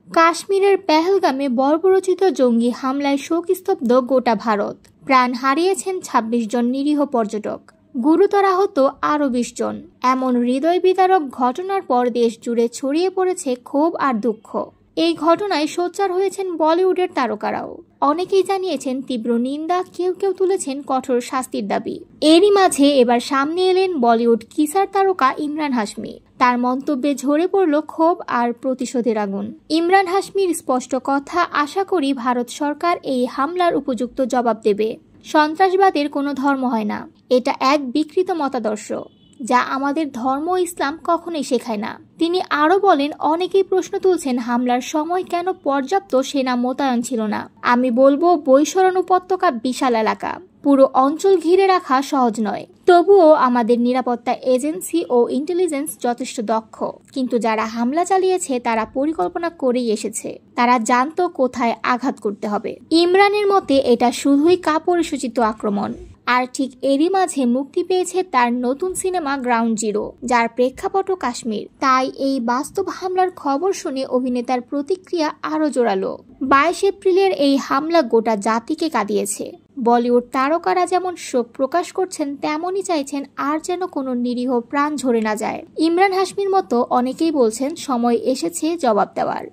কাশ্মীরের পেহেলগামে বর্বরোচিত জঙ্গি হামলায় শোকস্তব্ধ গোটা ভারত। প্রাণ হারিয়েছেন ২৬ জন নিরীহ পর্যটক, গুরুতর আহত আরও ২০ জন। এমন হৃদয় বিদারক ঘটনার পর দেশ জুড়ে ছড়িয়ে পড়েছে ক্ষোভ আর দুঃখ। এই ঘটনায় সোচ্চার হয়েছেন বলিউডের তারকারাও। অনেকেই জানিয়েছেন তীব্র নিন্দা, কেউ কেউ তুলেছেন কঠোর শাস্তির দাবি। এরই মাঝে এবার সামনে এলেন বলিউড কিসার তারকা ইমরান হাশমি। তার মন্তব্যে ঝরে পড়ল ক্ষোভ আর প্রতিশোধের আগুন। ইমরান হাশমির স্পষ্ট কথা, আশা করি ভারত সরকার এই হামলার উপযুক্ত জবাব দেবে। সন্ত্রাসবাদের কোনো ধর্ম হয় না, এটা এক বিকৃত মতাদর্শ যা আমাদের ধর্ম ইসলাম কখনোই শেখায় না। তিনি আরও বলেন, অনেকেই প্রশ্ন তুলছেন হামলার সময় কেন পর্যাপ্ত সেনা মোতায়েন ছিল না। আমি বলবো, বৈশরণ উপত্যকা বিশাল এলাকা, পুরো অঞ্চল ঘিরে রাখা সহজ নয়। তবুও আমাদের নিরাপত্তা এজেন্সি ও ইন্টেলিজেন্স যথেষ্ট দক্ষ। কিন্তু যারা হামলা চালিয়েছে তারা পরিকল্পনা করেই এসেছে। তারা জানতো কোথায় আঘাত করতে হবে। ইমরানের মতে এটা শুধুই কাপুরুষোচিত আক্রমণ। আর ঠিক এরই মাঝে মুক্তি পেয়েছে তার নতুন সিনেমা গ্রাউন্ড জিরো, যার প্রেক্ষাপটও কাশ্মীর। তাই এই বাস্তব হামলার খবর শুনে অভিনেতার প্রতিক্রিয়া আরও জোরালো। ২২ এপ্রিলের এই হামলা গোটা জাতিকে কাঁদিয়েছে। বলিউড তারকারা যেমন শোক প্রকাশ করছেন, তেমনই চাইছেন আর যেন কোনো নিরীহ প্রাণ ঝরে না যায়। ইমরান হাশমির মতো অনেকেই বলছেন সময় এসেছে জবাব দেওয়ার।